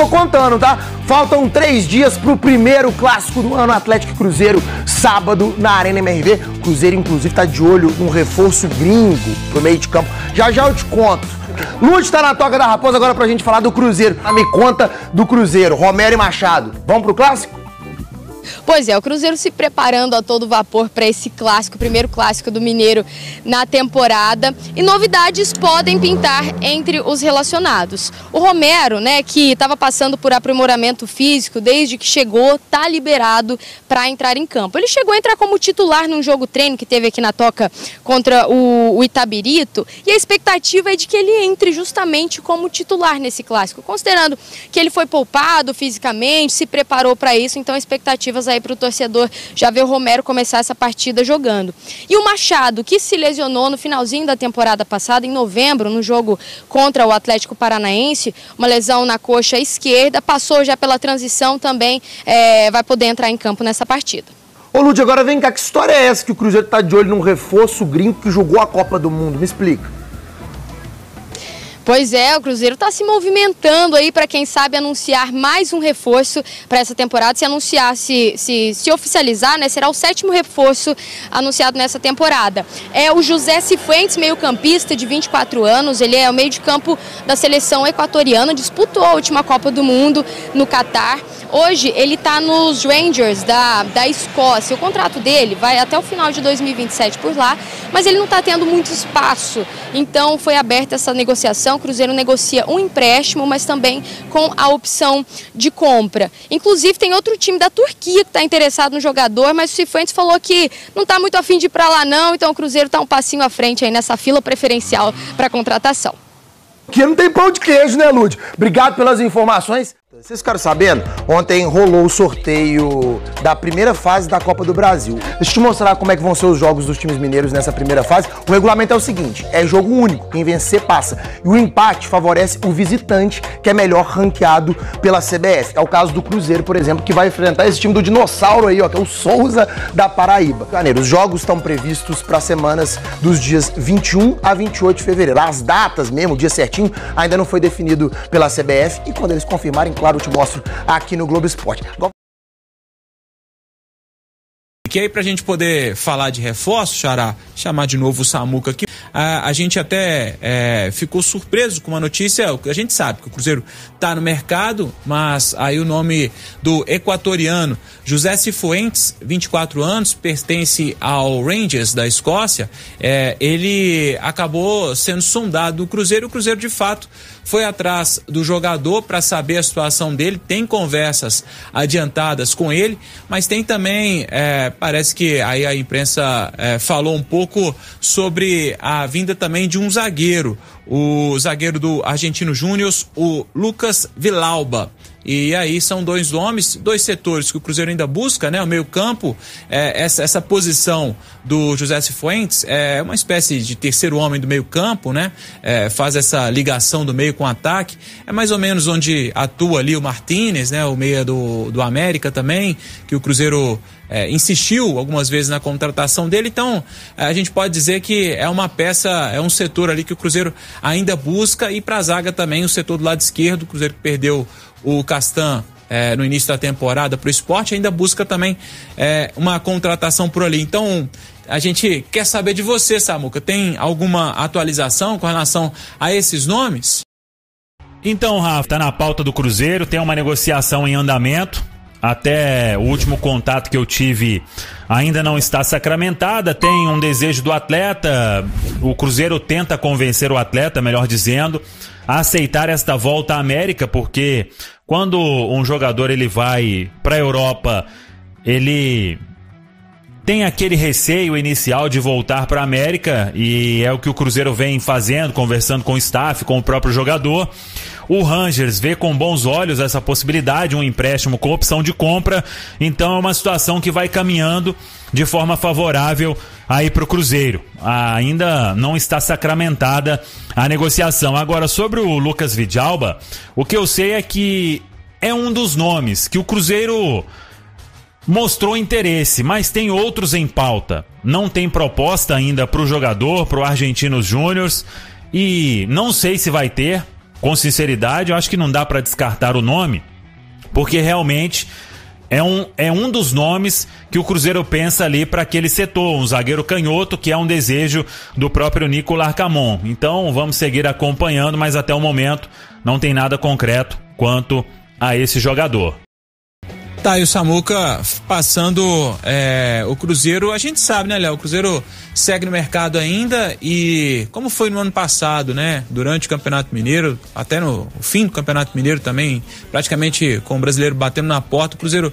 tô contando, tá? Faltam 3 dias pro primeiro clássico do ano, Atlético e Cruzeiro, sábado na Arena MRV. O Cruzeiro, inclusive, tá de olho num reforço gringo pro meio de campo. Já eu te conto. Lute tá na toca da Raposa agora pra gente falar do Cruzeiro. Me conta do Cruzeiro, Romero e Machado. Vamos pro clássico? Pois é, o Cruzeiro se preparando a todo vapor para esse clássico, primeiro clássico do Mineiro na temporada. E novidades podem pintar entre os relacionados. O Romero, né, que estava passando por aprimoramento físico desde que chegou, tá liberado para entrar em campo. Ele chegou a entrar como titular num jogo treino que teve aqui na Toca contra o Itabirito. E a expectativa é de que ele entre justamente como titular nesse clássico. Considerando que ele foi poupado fisicamente, se preparou para isso, então a expectativa aí para o torcedor já ver o Romero começar essa partida jogando. E o Machado, que se lesionou no finalzinho da temporada passada, em novembro, no jogo contra o Atlético Paranaense, uma lesão na coxa esquerda, passou já pela transição também, vai poder entrar em campo nessa partida. Ô Lud, agora vem cá, que história é essa que o Cruzeiro tá de olho num reforço gringo que jogou a Copa do Mundo? Me explica. Pois é, o Cruzeiro está se movimentando aí para, quem sabe, anunciar mais um reforço para essa temporada. Se anunciar, se oficializar, né, será o 7º reforço anunciado nessa temporada. É o José Cifuentes, meio-campista de 24 anos, ele é o meio de campo da seleção equatoriana, disputou a última Copa do Mundo no Catar. Hoje ele está nos Rangers da Escócia. O contrato dele vai até o final de 2027 por lá, mas ele não está tendo muito espaço. Então foi aberta essa negociação. O Cruzeiro negocia um empréstimo, mas também com a opção de compra. Inclusive tem outro time da Turquia que está interessado no jogador, mas o Cifuentes falou que não está muito afim de ir para lá não, então o Cruzeiro está um passinho à frente aí nessa fila preferencial para contratação. Que não tem pão de queijo, né, Lud? Obrigado pelas informações. Vocês ficaram sabendo? Ontem rolou o sorteio da primeira fase da Copa do Brasil. Deixa eu te mostrar como é que vão ser os jogos dos times mineiros nessa primeira fase. O regulamento é o seguinte, é jogo único, quem vencer passa. E o empate favorece o visitante, que é melhor ranqueado pela CBF. É o caso do Cruzeiro, por exemplo, que vai enfrentar esse time do dinossauro aí, ó, que é o Souza da Paraíba. Os jogos estão previstos para semanas dos dias 21 a 28 de fevereiro. As datas mesmo, o dia certinho, ainda não foi definido pela CBF. E quando eles confirmarem, claro, eu te mostro aqui no Globo Esporte. Que aí, pra gente poder falar de reforço, Xará, chamar de novo o Samuca aqui, a gente até ficou surpreso com uma notícia. A gente sabe que o Cruzeiro tá no mercado, mas aí o nome do equatoriano José Cifuentes, 24 anos, pertence ao Rangers da Escócia, ele acabou sendo sondado do Cruzeiro. O Cruzeiro, de fato, foi atrás do jogador para saber a situação dele, tem conversas adiantadas com ele, mas tem também, parece que aí a imprensa falou um pouco sobre a vinda também de um zagueiro, o zagueiro do Argentino Júnior, o Lucas Villalba. E aí são dois nomes, dois setores que o Cruzeiro ainda busca, né? O meio-campo, essa posição do José Cifuentes é uma espécie de terceiro homem do meio-campo, né? Faz essa ligação do meio com o ataque. É mais ou menos onde atua ali o Martínez, né? O meia do América também, que o Cruzeiro insistiu algumas vezes na contratação dele. Então a gente pode dizer que é uma peça, é um setor ali que o Cruzeiro ainda busca. E para a zaga também, o setor do lado esquerdo, o Cruzeiro que perdeu o Castan no início da temporada para o Sport, ainda busca também uma contratação por ali. Então a gente quer saber de você, Samuca, tem alguma atualização com relação a esses nomes? Então, Rafa, tá na pauta do Cruzeiro, tem uma negociação em andamento. Até o último contato que eu tive ainda não está sacramentada, tem um desejo do atleta, o Cruzeiro tenta convencer o atleta, melhor dizendo, a aceitar esta volta à América, porque quando um jogador ele vai para a Europa, ele tem aquele receio inicial de voltar para a América, e é o que o Cruzeiro vem fazendo, conversando com o staff, com o próprio jogador. O Rangers vê com bons olhos essa possibilidade, um empréstimo com opção de compra, então é uma situação que vai caminhando de forma favorável aí para o Cruzeiro. Ainda não está sacramentada a negociação. Agora, sobre o Lucas Villalba, o que eu sei é que é um dos nomes que o Cruzeiro mostrou interesse, mas tem outros em pauta. Não tem proposta ainda para o jogador, para o Argentinos Júnior, e não sei se vai ter. com sinceridade, eu acho que não dá para descartar o nome, porque realmente é um dos nomes que o Cruzeiro pensa ali para aquele setor, um zagueiro canhoto, que é um desejo do próprio Nico Larcamón. Então vamos seguir acompanhando, mas até o momento não tem nada concreto quanto a esse jogador. Tá, e o Samuca passando o Cruzeiro, a gente sabe, né, Léo? O Cruzeiro segue no mercado ainda e como foi no ano passado, né? Durante o Campeonato Mineiro, até no fim do Campeonato Mineiro também, praticamente com o brasileiro batendo na porta, o Cruzeiro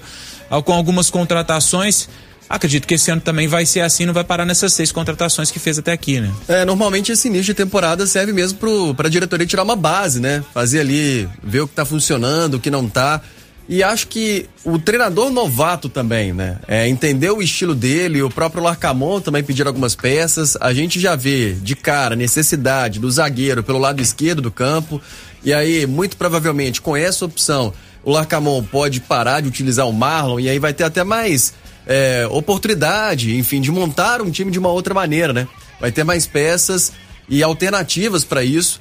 com algumas contratações. Acredito que esse ano também vai ser assim, não vai parar nessas 6 contratações que fez até aqui, né? Normalmente esse início de temporada serve mesmo pra diretoria tirar uma base, né? Fazer ali, ver o que tá funcionando, o que não tá. E acho que o treinador novato também, né? Entender o estilo dele, o próprio Larcamón também pediram algumas peças. A gente já vê de cara a necessidade do zagueiro pelo lado esquerdo do campo. E aí, muito provavelmente, com essa opção, o Larcamón pode parar de utilizar o Marlon e aí vai ter até mais oportunidade, enfim, de montar um time de uma outra maneira, né? Vai ter mais peças e alternativas para isso.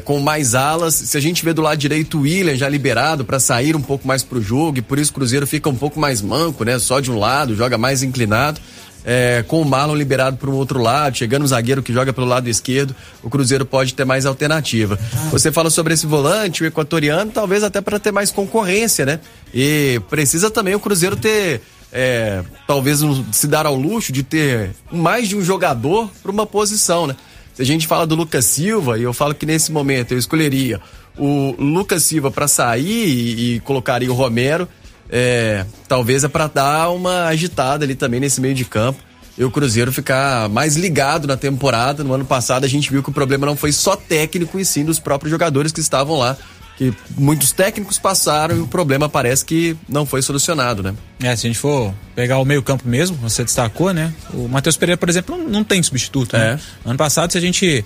Com mais alas. Se a gente vê do lado direito o William já liberado para sair um pouco mais pro jogo, e por isso o Cruzeiro fica um pouco mais manco, né? Só de um lado, joga mais inclinado. Com o Marlon liberado para um outro lado, chegando o zagueiro que joga pelo lado esquerdo, o Cruzeiro pode ter mais alternativa. Você fala sobre esse volante, o equatoriano, talvez até para ter mais concorrência, né? E precisa também o Cruzeiro ter, talvez se dar ao luxo de ter mais de um jogador para uma posição, né? Se a gente fala do Lucas Silva, e eu falo que nesse momento eu escolheria o Lucas Silva para sair e colocaria o Romero, talvez para dar uma agitada ali também nesse meio de campo e o Cruzeiro ficar mais ligado na temporada. No ano passado a gente viu que o problema não foi só técnico e sim dos próprios jogadores que estavam lá, que muitos técnicos passaram e o problema parece que não foi solucionado, né? Se a gente for pegar o meio campo mesmo, você destacou, né? O Matheus Pereira, por exemplo, não tem substituto, né? Ano passado, se a gente...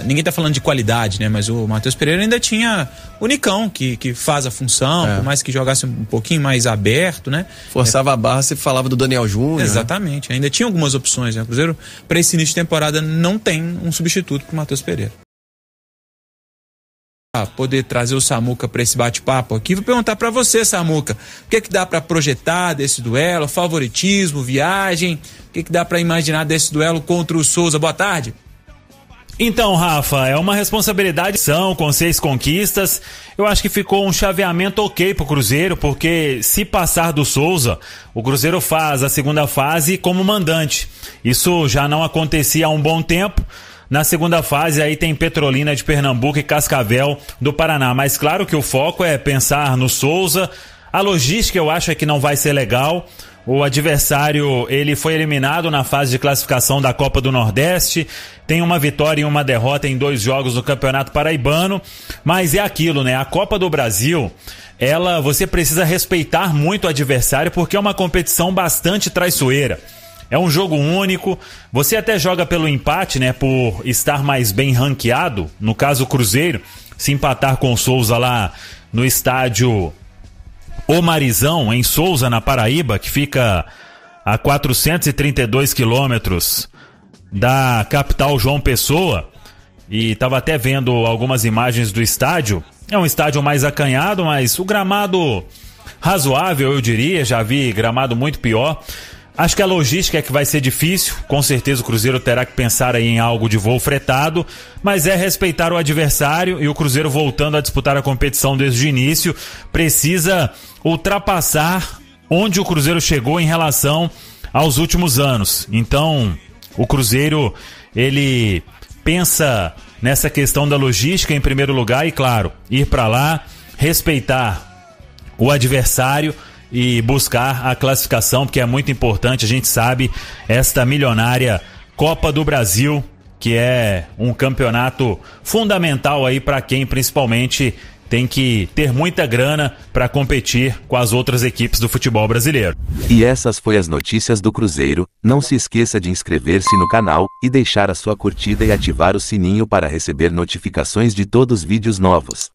ninguém tá falando de qualidade, né? Mas o Matheus Pereira ainda tinha o Nicão, que faz a função, por mais que jogasse um pouquinho mais aberto, né? Forçava a barra, você falava do Daniel Júnior. Exatamente, né? Ainda tinha algumas opções, né? O Cruzeiro, para esse início de temporada, não tem um substituto pro Matheus Pereira. Poder trazer o Samuca para esse bate-papo aqui, vou perguntar para você, Samuca, o que dá para projetar desse duelo, favoritismo, viagem, o que dá para imaginar desse duelo contra o Souza? Boa tarde. Então, Rafa, é uma responsabilidade, com 6 conquistas, eu acho que ficou um chaveamento ok pro Cruzeiro, porque se passar do Souza, o Cruzeiro faz a segunda fase como mandante. Isso já não acontecia há um bom tempo. Na segunda fase aí tem Petrolina de Pernambuco e Cascavel do Paraná, mas claro que o foco é pensar no Souza. A logística eu acho que não vai ser legal. O adversário, ele foi eliminado na fase de classificação da Copa do Nordeste, tem uma vitória e uma derrota em 2 jogos no Campeonato Paraibano, mas é aquilo, né? A Copa do Brasil, você precisa respeitar muito o adversário porque é uma competição bastante traiçoeira. É um jogo único, você até joga pelo empate, né, por estar mais bem ranqueado, no caso o Cruzeiro, se empatar com o Souza lá no estádio Omarizão, em Souza, na Paraíba, que fica a 432 quilômetros da capital João Pessoa, e estava até vendo algumas imagens do estádio, é um estádio mais acanhado, mas o gramado razoável, eu diria, já vi gramado muito pior. Acho que a logística é que vai ser difícil, com certeza o Cruzeiro terá que pensar aí em algo de voo fretado, mas é respeitar o adversário e o Cruzeiro voltando a disputar a competição desde o início, precisa ultrapassar onde o Cruzeiro chegou em relação aos últimos anos. Então, o Cruzeiro, ele pensa nessa questão da logística em primeiro lugar e, claro, ir para lá, respeitar o adversário e buscar a classificação, porque é muito importante. A gente sabe esta milionária Copa do Brasil, que é um campeonato fundamental aí para quem principalmente tem que ter muita grana para competir com as outras equipes do futebol brasileiro. E essas foi as notícias do Cruzeiro. Não se esqueça de inscrever-se no canal e deixar a sua curtida e ativar o sininho para receber notificações de todos os vídeos novos.